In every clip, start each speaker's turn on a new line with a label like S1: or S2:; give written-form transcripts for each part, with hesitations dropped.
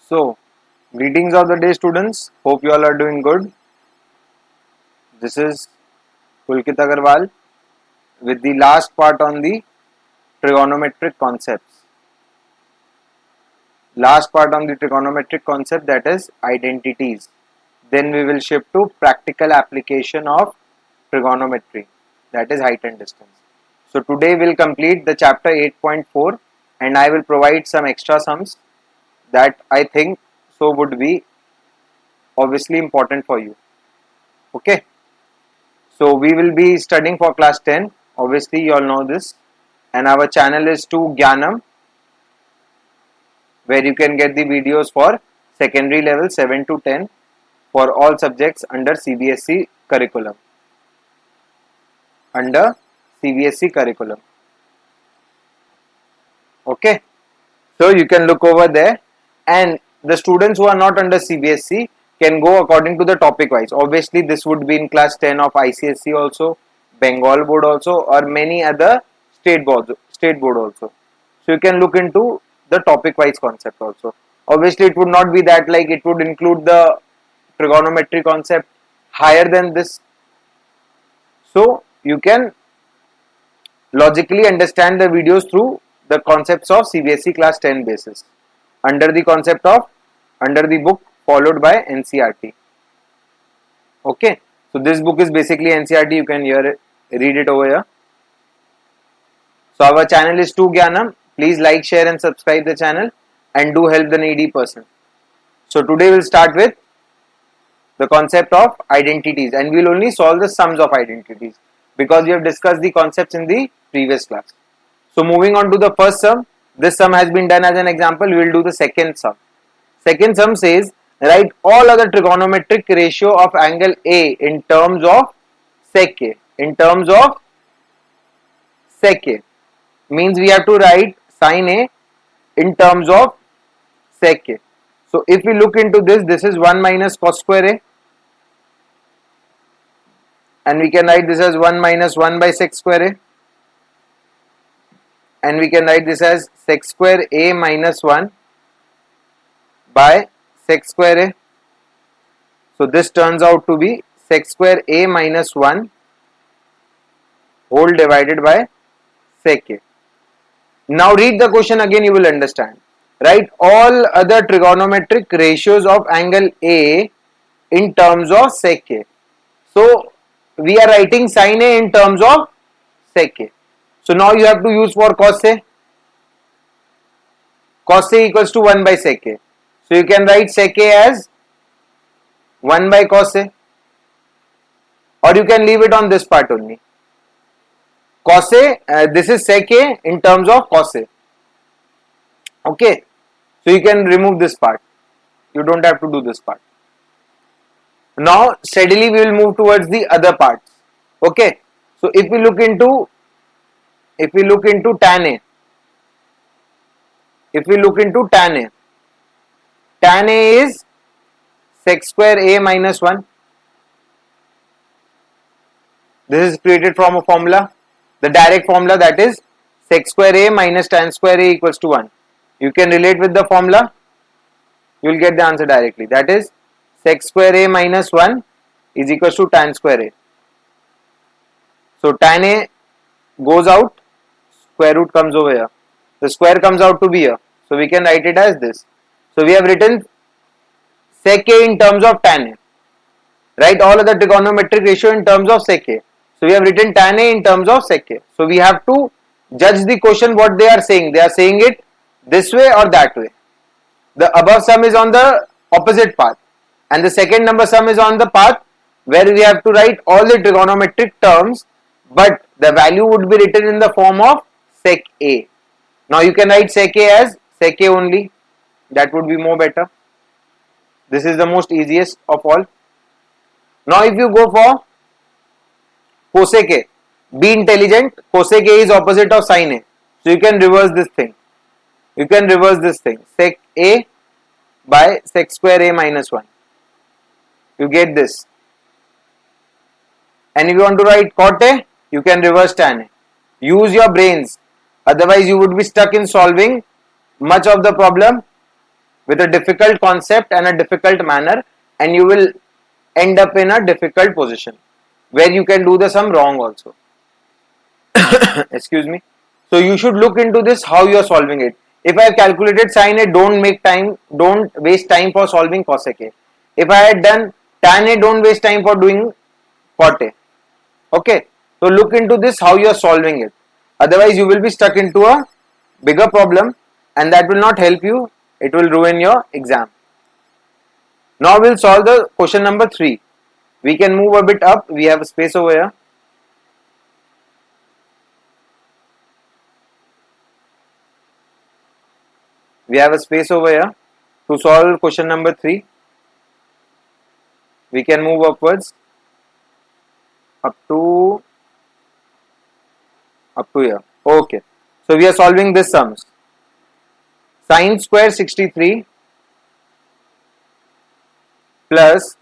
S1: So, greetings of the day, students. Hope you all are doing good. This is Pulkit Agarwal with the last part on the trigonometric concepts. Last part on the trigonometric concept, that is identities. Then we will shift to practical application of trigonometry, that is height and distance. So today we'll complete the chapter 8.4 and I will provide some extra sums that I think so would be obviously important for you. Okay. So we will be studying for class 10. Obviously you all know this. And our channel is to Gyanam, where you can get the videos for secondary level 7 to 10 for all subjects under CBSE curriculum. Under CBSE curriculum. Okay. So you can look over there, and the students who are not under CBSE can go according to the topic wise. Obviously this would be in class 10 of ICSE also, Bengal board also, or many other state board also. So you can look into the topic wise concept also. Obviously it would not be that like it would include the trigonometry concept higher than this. So you can logically understand the videos through the concepts of CBSE class 10 basis under the book followed by NCERT. Okay, so this book is basically NCERT. You can read it over here. So our channel is to Gyanam. Please like, share and subscribe the channel and do help the needy person. So today we'll start with the concept of identities, and we'll only solve the sums of identities because we have discussed the concepts in the previous class. So moving on to the first sum, this sum has been done as an example. We will do the second sum. Second sum says, write all other trigonometric ratio of angle A in terms of sec A. In terms of sec A means we have to write sin A in terms of sec A. So if we look into this, this is 1 minus cos square A, and we can write this as 1 minus 1 by sec square A, and we can write this as sec square A minus 1 by sec square A. So this turns out to be sec square A minus 1 whole divided by sec A. Now read the question again, you will understand. Write all other trigonometric ratios of angle A in terms of sec A. So we are writing sin A in terms of sec A. So now you have to use for cos A. Cos A equals to 1 by sec A. So you can write sec A as 1 by cos A, or you can leave it on this part only. Cos A, this is sec A in terms of cos A. Okay. So you can remove this part. You don't have to do this part. Now steadily we will move towards the other parts. Okay. So if we look into tan A, tan A is sec square A minus 1. This is created from a formula, the direct formula, that is sec square A minus tan square A equals to 1. You can relate with the formula, you will get the answer directly. That is sec square A minus 1 is equals to tan square A. So tan A goes out, square root comes over here. The square comes out to be here. So we can write it as this. So we have written sec A in terms of tan A. Write all other trigonometric ratio in terms of sec A. So we have written tan A in terms of sec A. So we have to judge the question what they are saying. They are saying it this way or that way. The above sum is on the opposite path, and the second number sum is on the path where we have to write all the trigonometric terms, but the value would be written in the form of sec A. Now you can write sec A as sec A only. That would be more better. This is the most easiest of all. Now if you go for cosec A, be intelligent. Cosec A is opposite of sin A. So you can reverse this thing. Sec A by sec square A minus 1. You get this. And if you want to write cot A, you can reverse tan A. Use your brains. Otherwise you would be stuck in solving much of the problem with a difficult concept and a difficult manner, and you will end up in a difficult position where you can do the sum wrong also. Excuse me. So you should look into this how you are solving it. If I have calculated sin A, don't waste time for solving cosec A. If I had done tan A, don't waste time for doing cot A. Okay. So look into this how you are solving it. Otherwise you will be stuck into a bigger problem and that will not help you. It will ruin your exam. Now we'll solve the question number 3. We can move a bit up. We have a space over here. We have a space over here to solve question number 3. We can move upwards up to here. Okay. So we are solving this sums. Sin square 63 plus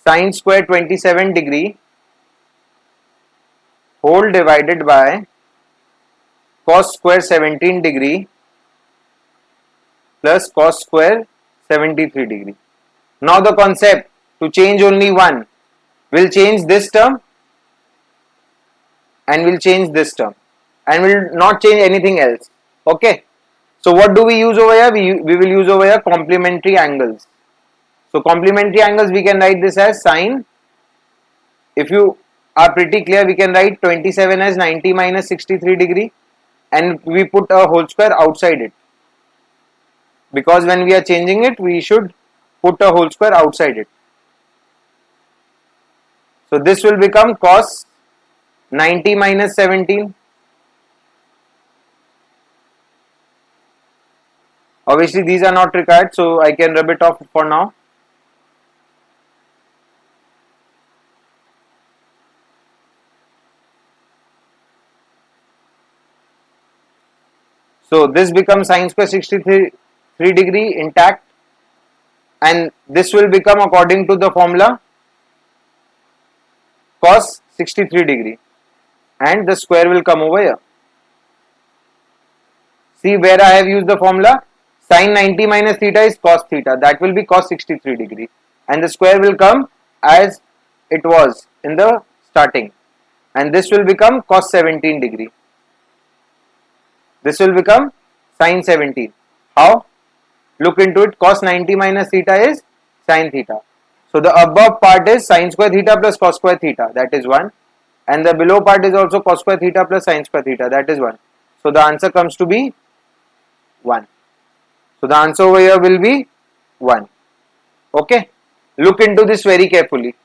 S1: sin square 27 degree whole divided by cos square 17 degree plus cos square 73 degree. Now the concept to change only one will change this term and will change this term and will not change anything else. Okay. So what do we use over here? We will use over here complementary angles. So complementary angles we can write this as sin. If you are pretty clear, we can write 27 as 90 minus 63 degree and we put a whole square outside it. Because when we are changing it, we should put a whole square outside it. So this will become cos 90 minus 17. Obviously these are not required, so I can rub it off for now. So this becomes sin square 63 degree intact and this will become according to the formula cos 63 degree and the square will come over here. See where I have used the formula, sin 90 minus theta is cos theta, that will be cos 63 degree and the square will come as it was in the starting and this will become cos 17 degree. This will become sin 17. How? Look into it. Cos 90 minus theta is sin theta. So the above part is sin square theta plus cos square theta, that is 1. And the below part is also cos square theta plus sin square theta, that is 1. So the answer comes to be 1. So the answer over here will be 1. Okay. Look into this very carefully.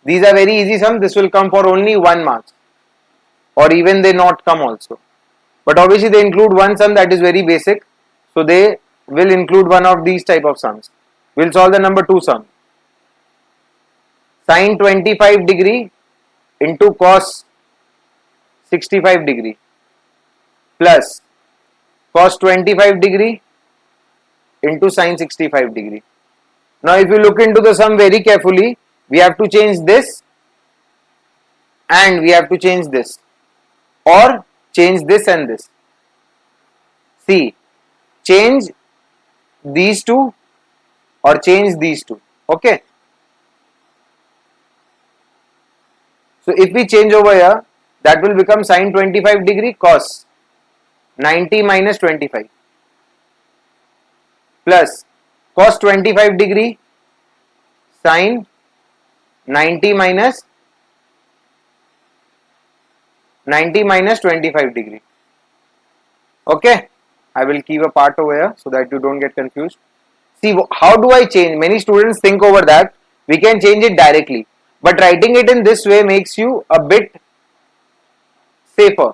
S1: These are very easy sums. This will come for only 1 mark. Or even they not come also. But obviously they include one sum that is very basic. So they will include one of these type of sums. We'll solve the number 2 sum. Sin 25 degree into cos 65 degree plus cos 25 degree into sin 65 degree. Now if you look into the sum very carefully, we have to change this and we have to change this or change this and this. See, change these two or change these two. Okay. So if we change over here, that will become sin 25 degree cos 90 minus 25 plus cos 25 degree sin 90 minus 25 degree. Okay, I will keep a part over here so that you don't get confused. See, how do I change? Many students think over that we can change it directly, but writing it in this way makes you a bit safer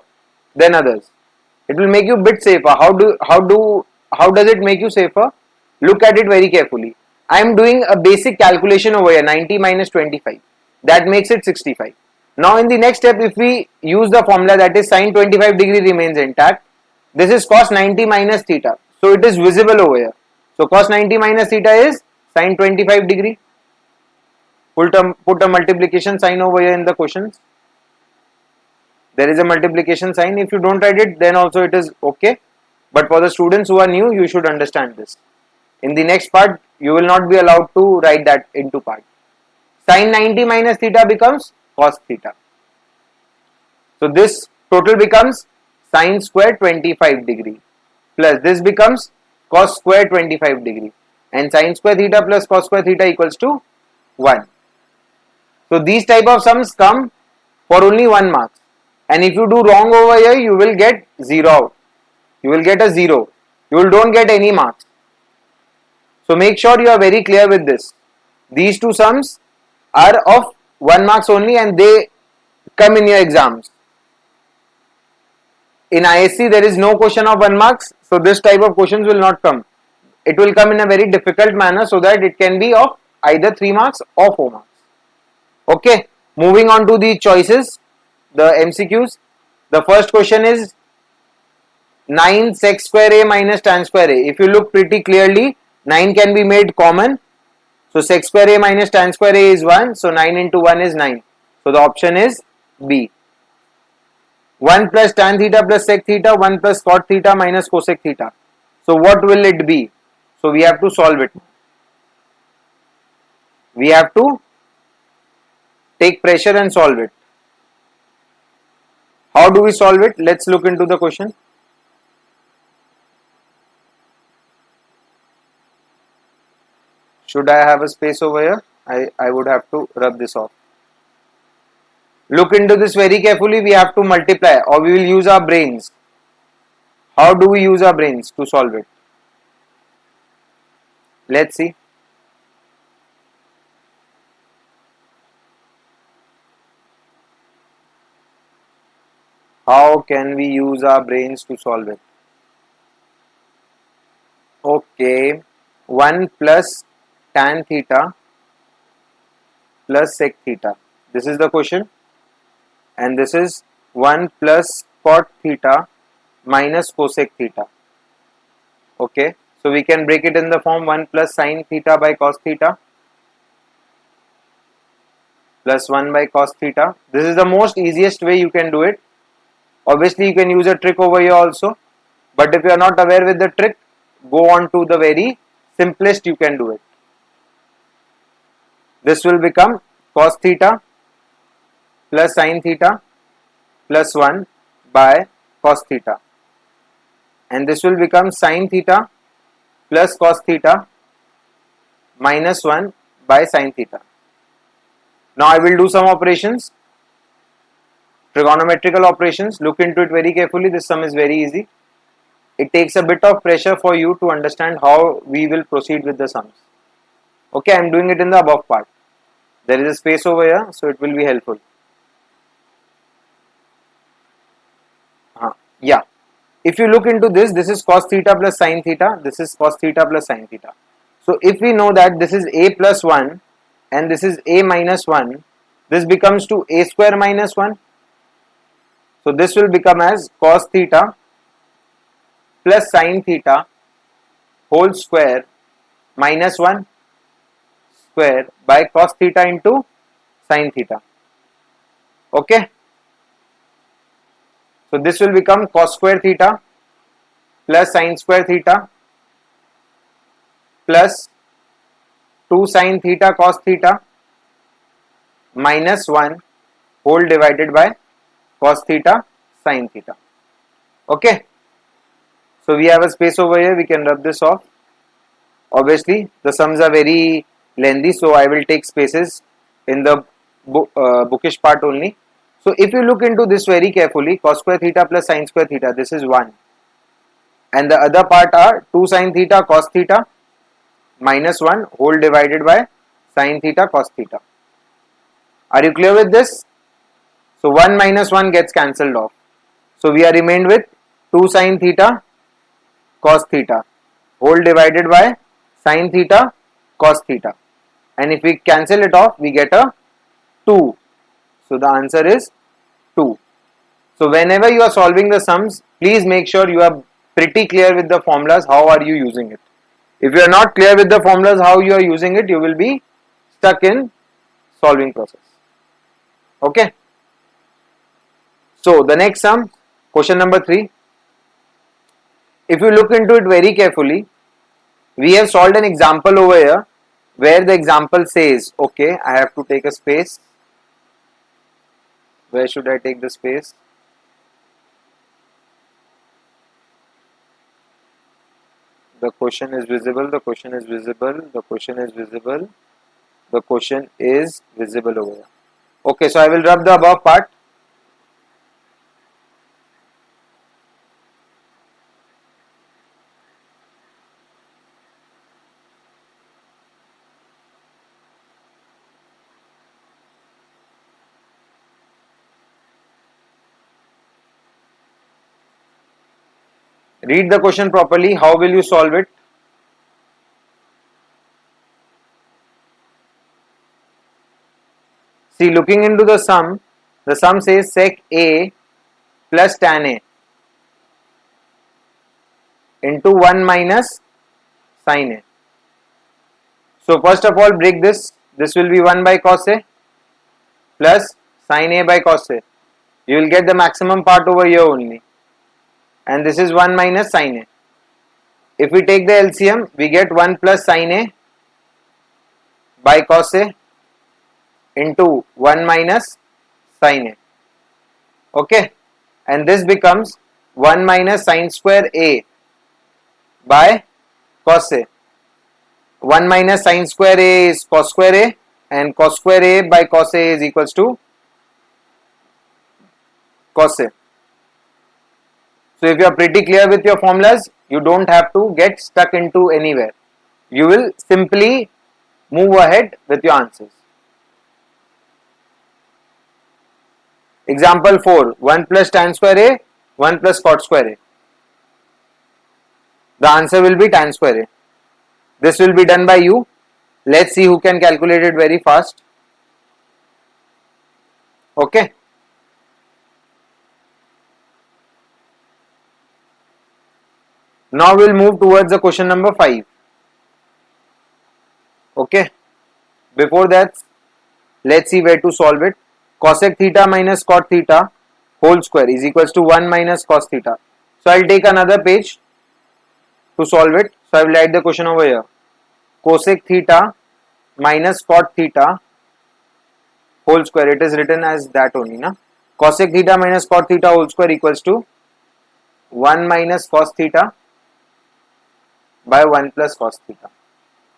S1: than others. It will make you a bit safer. How does it make you safer? Look at it very carefully. I am doing a basic calculation over here, 90 minus 25. That makes it 65. Now in the next step, if we use the formula, that is sin 25 degree remains intact. This is cos 90 minus theta. So it is visible over here. So cos 90 minus theta is sin 25 degree. Put a multiplication sign over here in the questions. There is a multiplication sign. If you don't write it, then also it is okay. But for the students who are new, you should understand this. In the next part, you will not be allowed to write that into part. Sin 90 minus theta becomes cos theta. So this total becomes sin square 25 degree plus this becomes cos square 25 degree, and sin square theta plus cos square theta equals to 1. So these type of sums come for only 1 mark, and if you do wrong over here, you will get 0 out. You will get a 0. You don't get any marks. So make sure you are very clear with this. These two sums are of 1 marks only, and they come in your exams. In ISC there is no question of 1 marks, so this type of questions will not come. It will come in a very difficult manner so that it can be of either 3 marks or 4 marks. Okay, moving on to the choices, the MCQs. The first question is 9 sec square a minus tan square a. If you look pretty clearly, 9 can be made common. So sec square a minus tan square a is 1. So 9 into 1 is 9. So the option is B. 1 plus tan theta plus sec theta, 1 plus cot theta minus cosec theta. So what will it be? So we have to solve it. We have to take pressure and solve it. How do we solve it? Let's look into the question. Should I have a space over here? I would have to rub this off. Look into this very carefully. We have to multiply, or we will use our brains. How do we use our brains to solve it? Let's see. How can we use our brains to solve it? Okay, 1 plus tan theta plus sec theta. This is the question, and this is 1 plus cot theta minus cosec theta. Okay, so we can break it in the form 1 plus sin theta by cos theta plus 1 by cos theta. This is the most easiest way you can do it. Obviously you can use a trick over here also, but if you are not aware with the trick, go on to the very simplest you can do it. This will become cos theta plus sin theta plus 1 by cos theta, and this will become sin theta plus cos theta minus 1 by sin theta. Now I will do some operations, trigonometrical operations. Look into it very carefully. This sum is very easy. It takes a bit of pressure for you to understand how we will proceed with the sums. Okay, I am doing it in the above part. There is a space over here, so it will be helpful. Yeah, if you look into this, this is cos theta plus sin theta, this is cos theta plus sin theta. So if we know that this is a plus 1 and this is a minus 1, this becomes to a square minus 1. So this will become as cos theta plus sin theta whole square minus 1 square by cos theta into sin theta. Okay. So this will become cos square theta plus sin square theta plus 2 sin theta cos theta minus 1 whole divided by cos theta sin theta. Okay. So we have a space over here, we can rub this off. Obviously the sums are very lengthy, so I will take spaces in the bookish part only. So if you look into this very carefully, cos square theta plus sin square theta, this is 1, and the other part are 2 sin theta cos theta minus 1 whole divided by sin theta cos theta. Are you clear with this? So 1 minus 1 gets cancelled off. So we are remained with 2 sin theta cos theta whole divided by sin theta cos theta, and if we cancel it off, we get a 2. So the answer is 2. So whenever you are solving the sums, please make sure you are pretty clear with the formulas. How are you using it? If you are not clear with the formulas how you are using it, you will be stuck in solving process. Okay. So the next sum, question number 3. If you look into it very carefully, We have solved an example over here where the example says, okay, I have to take a space. Where should I take the space? The question is visible, the question is visible, the question is visible, the question is visible over here. Okay, so I will rub the above part. Read the question properly. How will you solve it? See, looking into the sum says sec A plus tan A into 1 minus sin A. So first of all, break this. This will be 1 by cos A plus sin A by cos A. You will get the maximum part over here only. And this is 1 minus sin A. If we take the LCM, we get 1 plus sin A by cos A into 1 minus sin A. Okay. And this becomes 1 minus sin square A by cos A. 1 minus sin square A is cos square A, and cos square A by cos A is equals to cos A. So if you are pretty clear with your formulas, you don't have to get stuck into anywhere. You will simply move ahead with your answers. Example 4, 1 plus tan square A, 1 plus cot square A. The answer will be tan square A. This will be done by you. Let's see who can calculate it very fast. Okay. Now we'll move towards the question number 5. Okay. Before that, let's see where to solve it. Cosec theta minus cot theta whole square is equals to 1 minus cos theta. So I'll take another page to solve it. So I will write the question over here. Cosec theta minus cot theta whole square. It is written as that only, na? Cosec theta minus cot theta whole square equals to 1 minus cos theta by 1 plus cos theta.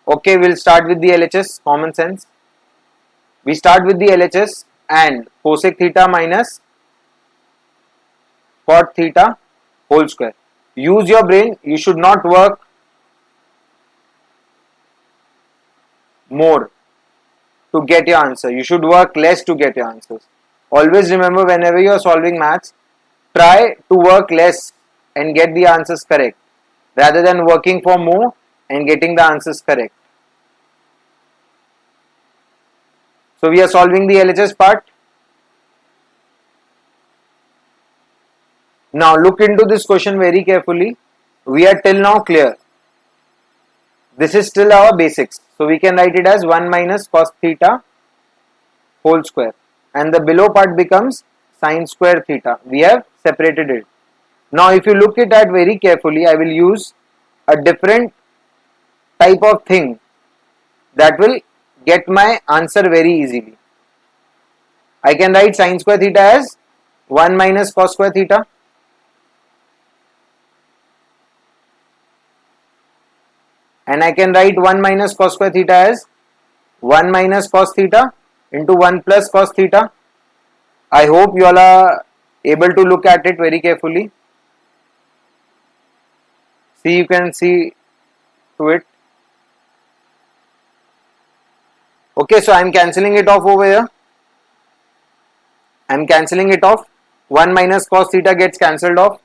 S1: Okay, we'll start with the LHS, common sense. We start with the LHS and cosec theta minus cot theta whole square. Use your brain. You should not work more to get your answer. You should work less to get your answers. Always remember, whenever you are solving maths, try to work less and get the answers correct rather than working for more and getting the answers correct. So we are solving the LHS part. Now look into this question very carefully. We are till now clear. This is still our basics. So we can write it as 1 minus cos theta whole square. And the below part becomes sin square theta. We have separated it. Now if you look at that very carefully, I will use a different type of thing that will get my answer very easily. I can write sin square theta as 1 minus cos square theta. And I can write 1 minus cos square theta as 1 minus cos theta into 1 plus cos theta. I hope you all are able to look at it very carefully. See, you can see to it. Okay, so I am cancelling it off over here. I am cancelling it off. 1 minus cos theta gets cancelled off.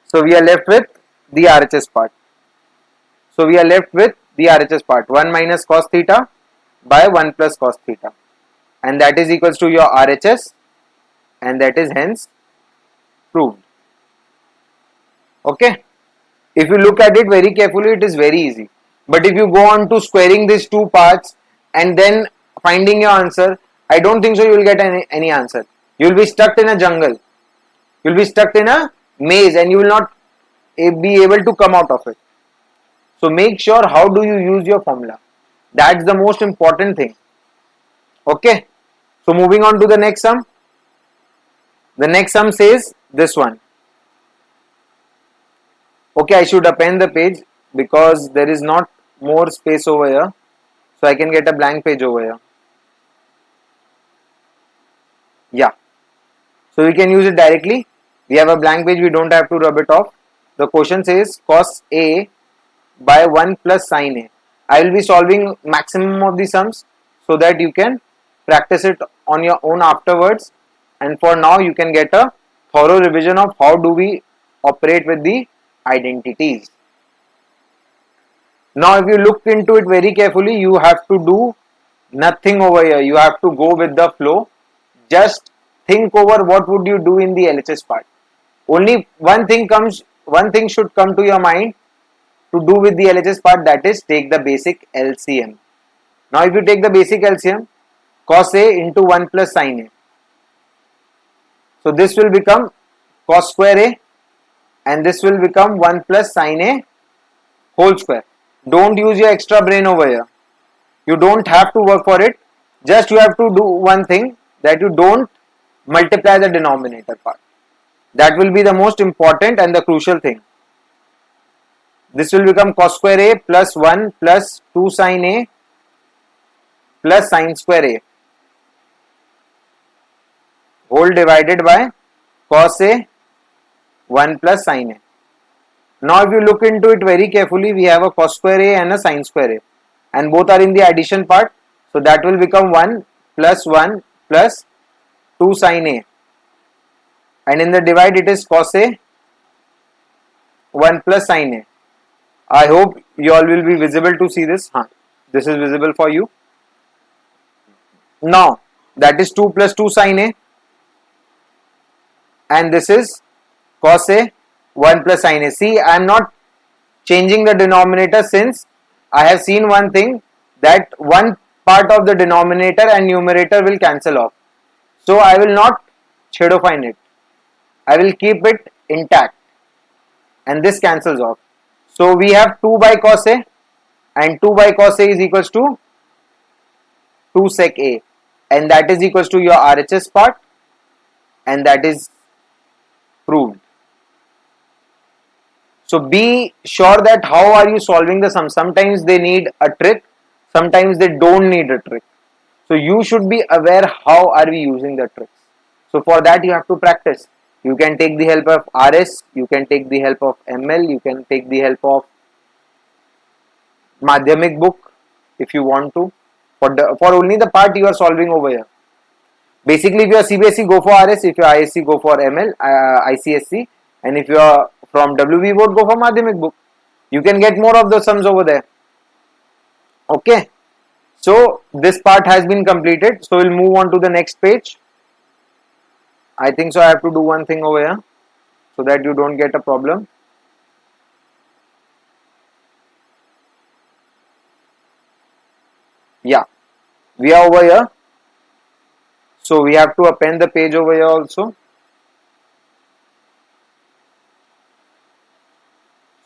S1: So we are left with the RHS part. So we are left with the RHS part. 1 minus cos theta by 1 plus cos theta. And that is equals to your RHS. And that is hence proved. Okay. If you look at it very carefully, it is very easy. But if you go on to squaring these two parts and then finding your answer, I don't think so you will get any answer. You will be stuck in a jungle. You will be stuck in a maze and you will not be able to come out of it. So make sure how do you use your formula. That's the most important thing. Okay. So moving on to the next sum. The next sum says this one. Okay, I should append the page because there is not more space over here. So I can get a blank page over here. Yeah. So we can use it directly. We have a blank page, we don't have to rub it off. The question says cos A by 1 plus sin A. I will be solving maximum of the sums so that you can practice it on your own afterwards. And for now you can get a thorough revision of how do we operate with the identities. Now if you look into it very carefully, you have to do nothing over here. You have to go with the flow. Just think over what would you do in the LHS part. Only one thing should come to your mind to do with the LHS part, that is take the basic LCM. Now if you take the basic LCM, cos A into 1 plus sin A. So this will become cos square A and this will become 1 plus sin A whole square. Don't use your extra brain over here. You don't have to work for it. Just you have to do one thing, that you don't multiply the denominator part. That will be the most important and the crucial thing. This will become cos square A plus 1 plus 2 sin A plus sin square A whole divided by cos A 1 plus sin A. Now if you look into it very carefully, we have a cos square A and a sin square A and both are in the addition part. So that will become 1 plus 2 sin A, and in the divide it is cos A 1 plus sin A. I hope you all will be visible to see this. This is visible for you. Now that is 2 plus 2 sin A and this is cos A 1 plus sin A. See, I am not changing the denominator since I have seen one thing, that one part of the denominator and numerator will cancel off. So I will not shadowfind it. I will keep it intact and this cancels off. So we have 2 by cos A and 2 by cos A is equals to 2 sec A, and that is equals to your RHS part, and that is proved. So be sure that how are you solving the sum. Sometimes they need a trick, sometimes they don't need a trick. So you should be aware how are we using the tricks. So for that you have to practice. You can take the help of RS, you can take the help of ML, you can take the help of Madhyamik book if you want to, for only the part you are solving over here. Basically if you are CBSE, go for RS, if you are ISC, go for ML, ICSC, and if you are from WB board, go for Madhyamik book. You can get more of the sums over there. Okay, so this part has been completed. So we'll move on to the next page. I think so I have to do one thing over here so that you don't get a problem. Yeah, we are over here. So we have to append the page over here also.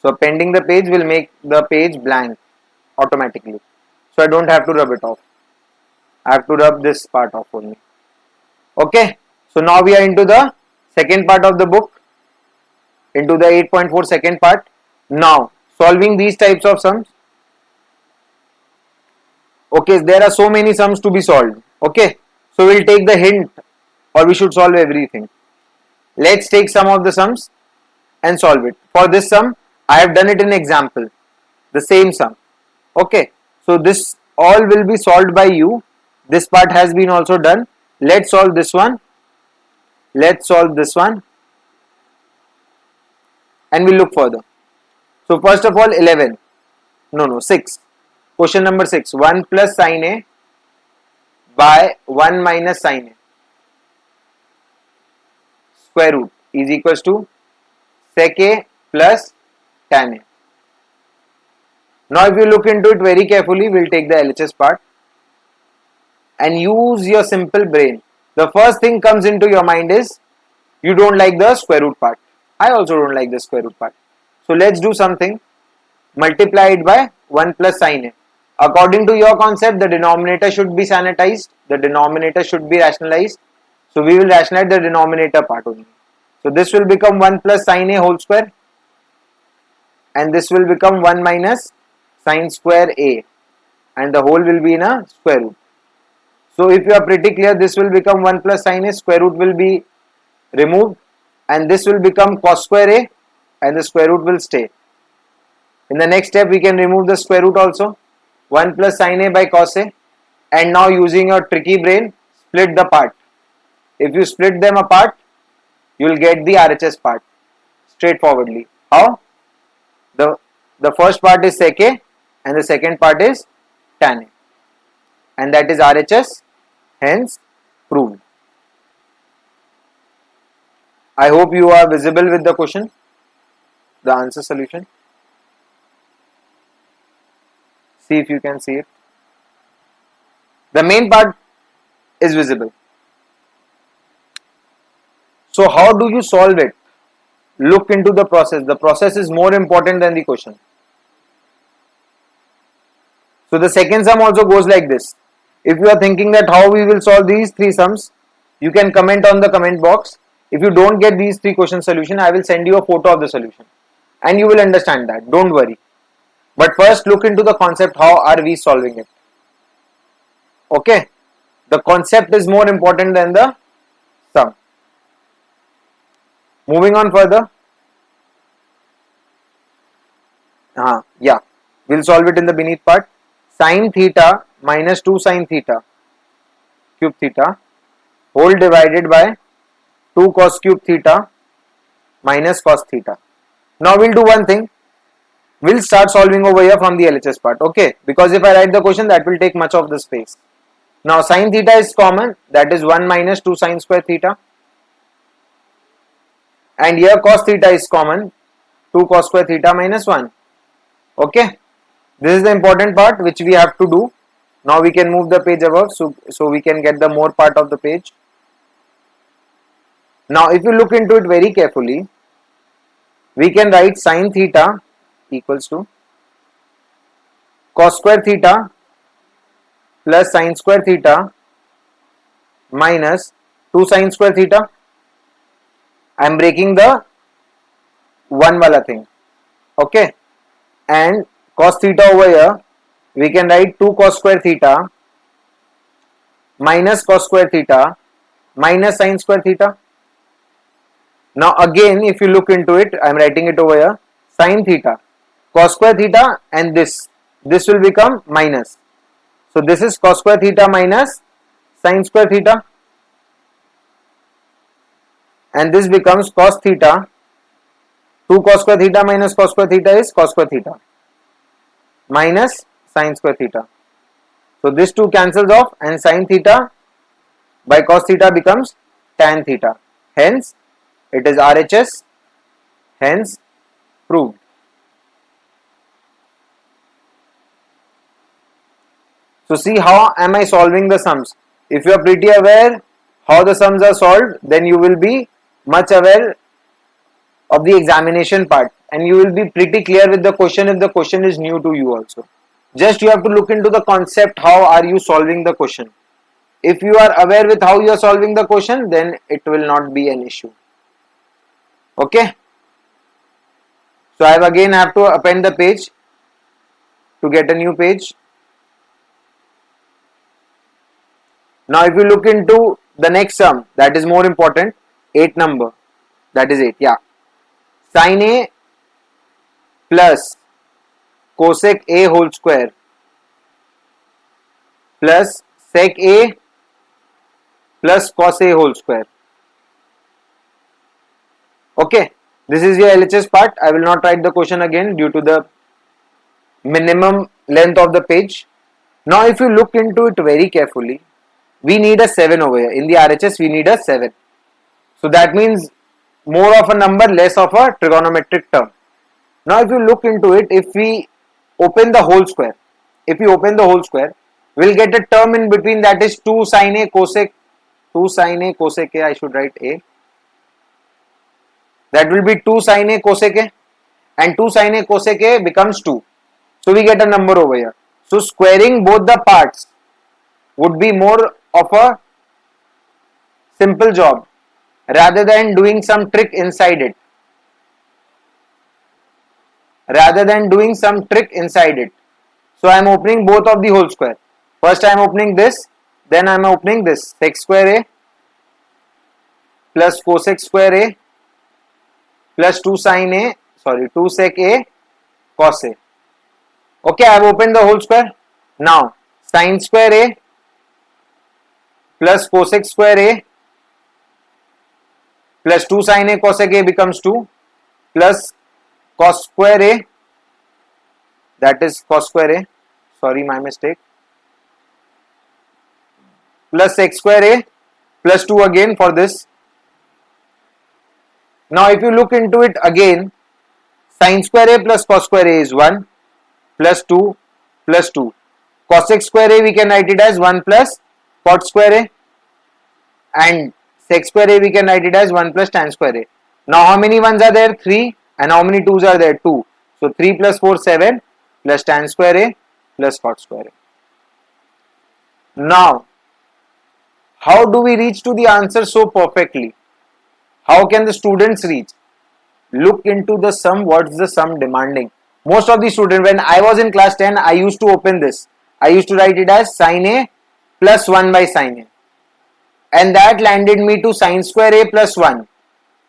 S1: So appending the page will make the page blank automatically. So I don't have to rub it off. I have to rub this part off only. Okay. So now we are into the second part of the book, into the 8.4 second part. Now solving these types of sums. Okay, there are so many sums to be solved. Okay, so we'll take the hint, or we should solve everything. Let's take some of the sums and solve it. For this sum, I have done it in example, the same sum. Okay, so this all will be solved by you. This part has been also done. Let's solve this one. Let's solve this one and we'll look further. So first of all 6. Question number 6. 1 plus sin A by 1 minus sin A square root is equals to sec A plus tan A. Now if you look into it very carefully, we'll take the LHS part and use your simple brain. The first thing comes into your mind is you don't like the square root part. I also don't like the square root part. So let's do something. multiplied by 1 plus sin A. According to your concept, the denominator should be sanitized, the denominator should be rationalized. So we will rationalize the denominator part only. So this will become 1 plus sin A whole square, and this will become 1 minus sin square A, and the whole will be in a square root. So if you are pretty clear, this will become 1 plus sin A, square root will be removed, and this will become cos square A, and the square root will stay. In the next step, we can remove the square root also. 1 plus sin A by cos A, and now using your tricky brain, split the part. If you split them apart, you will get the RHS part straightforwardly. How? The first part is sec A and the second part is tan A, and that is RHS, hence proved. I hope you are visible with the question, the answer solution. See if you can see it. The main part is visible. So how do you solve it? Look into the process. The process is more important than the question. So the second sum also goes like this. If you are thinking that how we will solve these three sums, you can comment on the comment box. If you don't get these three question solution, I will send you a photo of the solution and you will understand that. Don't worry. But first look into the concept, how are we solving it? Okay. The concept is more important than the sum. Moving on further. Yeah. We'll solve it in the beneath part. Sin theta minus 2 sin theta cube theta whole divided by 2 cos cube theta minus cos theta. Now we'll do one thing. We'll start solving over here from the LHS part. Okay. Because if I write the question, that will take much of the space. Now sin theta is common. That is 1 minus 2 sin square theta. And here cos theta is common. 2 cos square theta minus 1. Okay. This is the important part which we have to do. Now we can move the page above so we can get the more part of the page. Now if you look into it very carefully, we can write sin theta equals to cos square theta plus sin square theta minus 2 sin square theta. I am breaking the 1 wala thing. Okay. And cos theta over here, we can write 2 cos square theta minus cos square theta minus sin square theta. Now again, if you look into it, I am writing it over here, sin theta, cos square theta, and this will become minus. So this is cos square theta minus sin square theta, and this becomes cos theta. 2 cos square theta minus cos square theta is cos square theta minus sin square theta. So this 2 cancels off and sin theta by cos theta becomes tan theta. Hence it is RHS, hence proved. So see how am I solving the sums. If you are pretty aware how the sums are solved, then you will be much aware of the examination part and you will be pretty clear with the question if the question is new to you also. Just you have to look into the concept, how are you solving the question. If you are aware with how you are solving the question, then it will not be an issue. Okay. So I again have to append the page to get a new page. Now if you look into the next sum, that is more important, 8 number, that is 8, yeah. Sin A plus cosec A whole square plus sec A plus cos A whole square. Okay, this is your LHS part. I will not write the question again due to the minimum length of the page. Now if you look into it very carefully, we need a 7 over here. In the RHS we need a 7. So that means more of a number, less of a trigonometric term. Now if you look into it, if we open the whole square, we'll get a term in between, that is 2 sin A cosec, 2 sin A cosec A, I should write A. That will be 2 sin A cosec A. and 2 sin A cosec A becomes 2. So we get a number over here. So squaring both the parts would be more of a simple job rather than doing some trick inside it. So I am opening both of the whole square. First I am opening this, then I am opening this. Sec square A plus cosec square A plus 2 sec A cos A. Okay, I have opened the whole square. Now sin square A plus cosec square A plus 2 sin A cosec A becomes 2 plus cos square A, that is cos square A, sorry my mistake, plus sec square A plus 2 again for this. Now if you look into it again, sin square A plus cos square A is 1 plus 2 plus 2. Cosec square A we can write it as 1 plus cot square A, and sec square A we can write it as 1 plus tan square A. Now how many 1s are there? 3. And how many 2s are there? 2. So 3 plus 4, 7 plus tan square A plus cot square A. Now, how do we reach to the answer so perfectly? How can the students reach? Look into the sum. What's the sum demanding? Most of the students, when I was in class 10, I used to open this. I used to write it as sin A plus 1 by sin A. And that landed me to sin square A plus 1.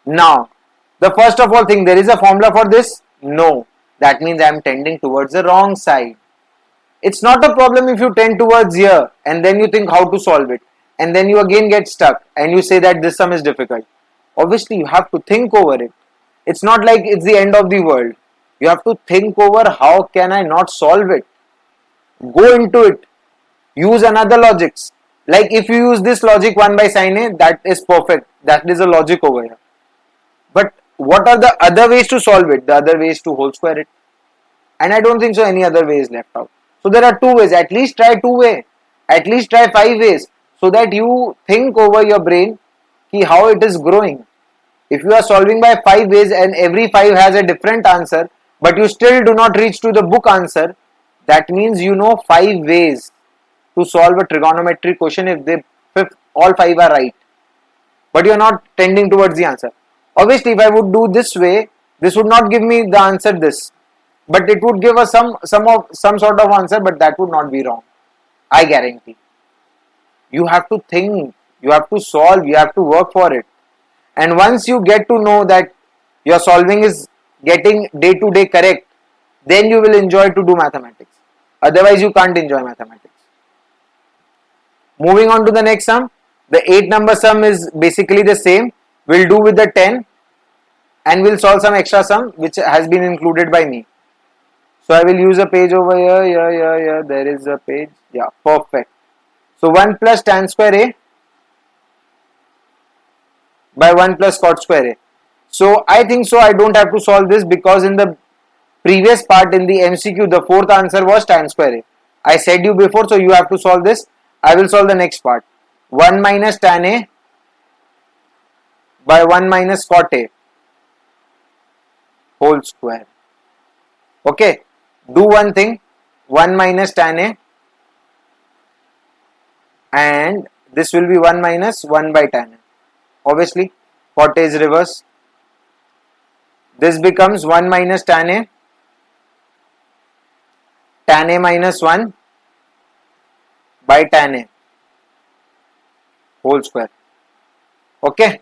S1: Now, the first of all thing, there is a formula for this? No. That means I am tending towards the wrong side. It's not a problem if you tend towards here and then you think how to solve it. And then you again get stuck and you say that this sum is difficult. Obviously, you have to think over it. It's not like it's the end of the world. You have to think over how can I not solve it. Go into it. Use another logics. Like if you use this logic 1 by sin A, that is perfect. That is a logic over here. But what are the other ways to solve it? The other way is to whole square it. And I don't think so any other way is left out. So there are 2 ways. At least try 2 ways. At least try 5 ways. So that you think over your brain how it is growing. If you are solving by 5 ways and every 5 has a different answer, but you still do not reach to the book answer, that means you know 5 ways to solve a trigonometry question if all 5 are right. But you are not tending towards the answer. Obviously, if I would do this way, this would not give me the answer this. But it would give us some sort of answer, but that would not be wrong. I guarantee. You have to think, you have to solve, you have to work for it. And once you get to know that your solving is getting day to day correct, then you will enjoy to do mathematics. Otherwise, you can't enjoy mathematics. Moving on to the next sum. The 8 number sum is basically the same. We'll do with the 10 and we'll solve some extra sum which has been included by me. So I will use a page over here. There is a page. Yeah, perfect. So 1 plus tan square A by 1 plus cot square A. So I think so I don't have to solve this because in the previous part in the MCQ the 4th answer was tan square A. I said you before, so you have to solve this. I will solve the next part. 1 minus tan A by 1 minus cot A whole square. Okay, do one thing. 1 minus tan A and this will be 1 minus 1 by tan A. Obviously, cot A is reverse. This becomes 1 minus tan A minus 1 by tan A whole square. Okay.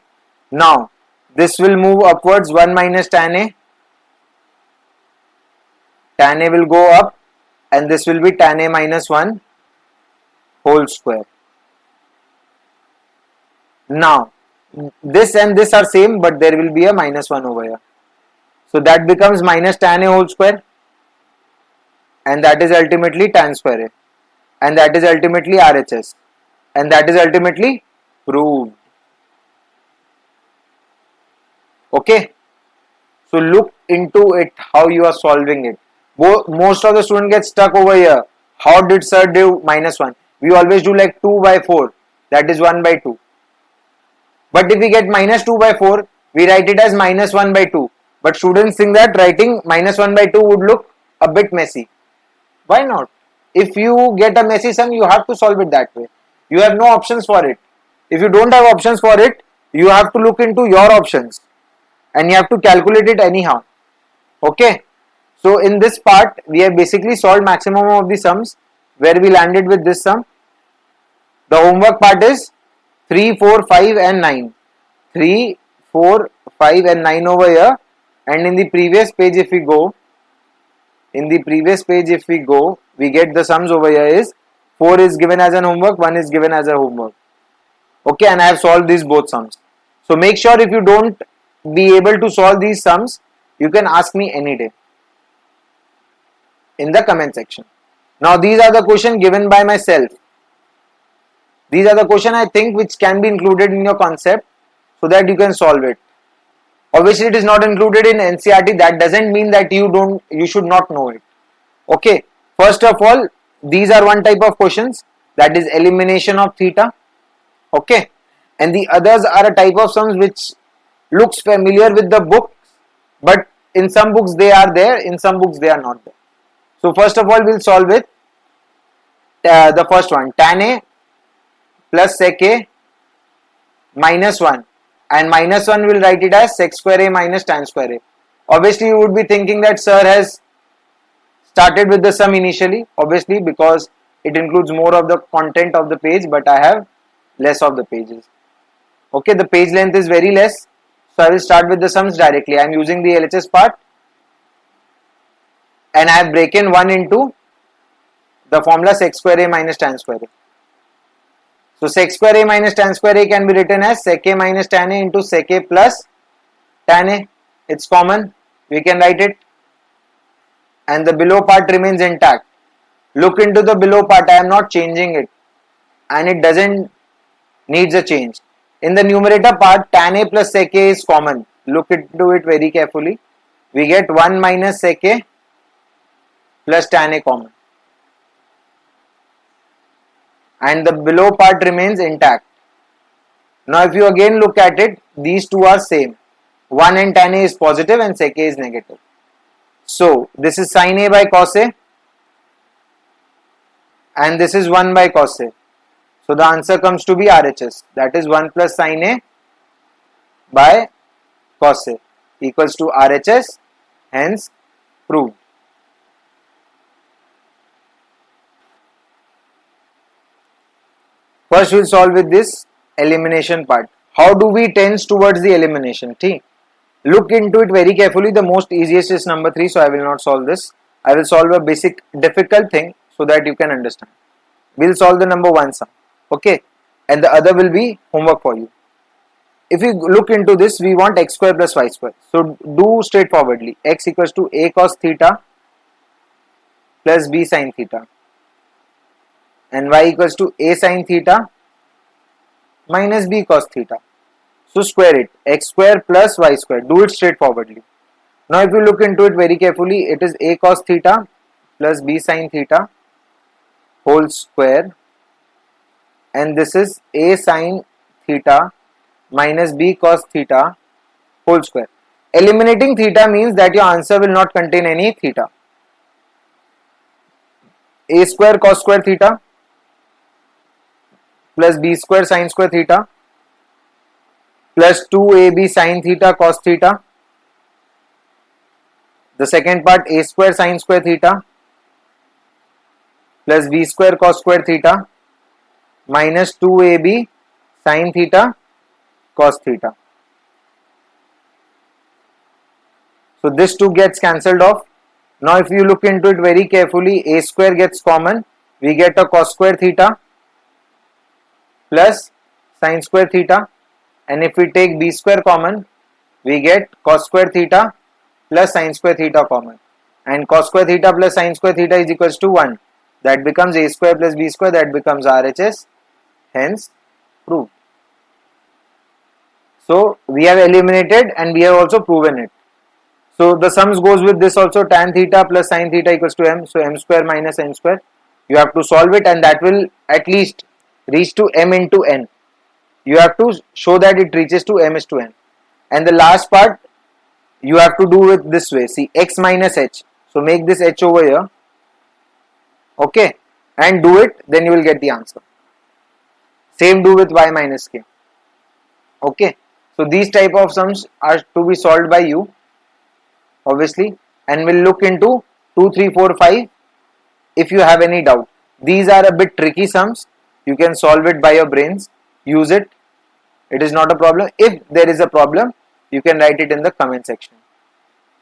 S1: Now, this will move upwards 1 minus tan A. Tan A will go up and this will be tan A minus 1 whole square. Now, this and this are same, but there will be a minus 1 over here. So that becomes minus tan A whole square, and that is ultimately tan square A, and that is ultimately RHS, and that is ultimately proved. Okay, so look into it how you are solving it. Most of the students get stuck over here. How did sir do minus 1? We always do like 2 by 4, that is 1 by 2. But if we get minus 2 by 4, we write it as minus 1 by 2. But students think that writing minus 1 by 2 would look a bit messy. Why not? If you get a messy sum, you have to solve it that way. You have no options for it. If you don't have options for it, you have to look into your options and you have to calculate it anyhow. Okay. So in this part, we have basically solved maximum of the sums where we landed with this sum. The homework part is 3, 4, 5 and 9. 3, 4, 5 and 9 over here. And in the previous page if we go, we get the sums over here is 4 is given as an homework, 1 is given as a homework. Okay, and I have solved these both sums. So make sure if you don't be able to solve these sums, you can ask me any day in the comment section. Now these are the questions given by myself. These are the questions I think which can be included in your concept so that you can solve it. Obviously it is not included in NCERT. That doesn't mean that you should not know it. Okay. First of all, these are one type of questions, that is elimination of theta. Okay. And the others are a type of sums which looks familiar with the books, but in some books they are there, in some books they are not there. So first of all, we'll solve it. The first one, tan A plus sec A minus 1, and minus 1 will write it as sec square A minus tan square A. Obviously you would be thinking that sir has started with the sum initially, obviously because it includes more of the content of the page, but I have less of the pages. Okay, the page length is very less, so I will start with the sums directly. I am using the LHS part and I have breaken 1 into the formula sec square A minus tan square A. So sec square A minus tan square A can be written as sec A minus tan A into sec A plus tan A. It's common, we can write it. And the below part remains intact. Look into the below part, I am not changing it and it doesn't needs a change. In the numerator part, tan A plus sec A is common. Look into it very carefully. We get 1 minus sec A plus tan A common. And the below part remains intact. Now if you again look at it, these two are same. 1 and tan A is positive and sec A is negative. So this is sin A by cos A and this is 1 by cos A. So the answer comes to be RHS, that is 1 plus sin A by cos A equals to RHS, hence proved. First we will solve with this elimination part. How do we tend towards the elimination? Look into it very carefully. The most easiest is number 3, so I will not solve this. I will solve a basic difficult thing so that you can understand. We will solve the number 1 sum. Okay, and the other will be homework for you. If we look into this, we want x square plus y square. So do straightforwardly. X equals to a cos theta plus b sin theta. And y equals to a sin theta minus b cos theta. So square it, x square plus y square. Do it straightforwardly. Now if you look into it very carefully, it is a cos theta plus b sin theta whole square, and this is a sin theta minus b cos theta whole square. Eliminating theta means that your answer will not contain any theta. A square cos square theta plus b square sin square theta plus 2ab sin theta cos theta. The second part, a square sin square theta plus b square cos square theta minus 2ab sin theta cos theta. So this 2 gets cancelled off. Now if you look into it very carefully, a square gets common. We get a cos square theta plus sin square theta, and if we take b square common, we get cos square theta plus sin square theta common, and cos square theta plus sin square theta is equals to 1. That becomes a square plus b square, that becomes RHS, hence proved. So we have eliminated and we have also proven it. So the sums goes with this also, tan theta plus sin theta equals to m, so m square minus n square. You have to solve it and that will at least reach to m into n. You have to show that it reaches to m is to n. And the last part, you have to do it this way. See, x minus h. So make this h over here. Okay, and do it, then you will get the answer. Same do with y minus k. Okay, so these type of sums are to be solved by you, obviously, and we'll look into 2, 3, 4, 5 if you have any doubt. These are a bit tricky sums. You can solve it by your brains. Use it. It is not a problem. If there is a problem, you can write it in the comment section.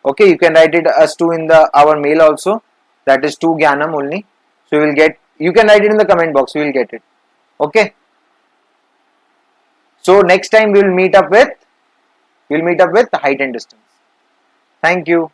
S1: Okay, you can write it us to in the our mail also. That is to Gyanam only. So you will get. You can write it in the comment box. You will get it. Okay. So next time we will meet up with height and distance. Thank you.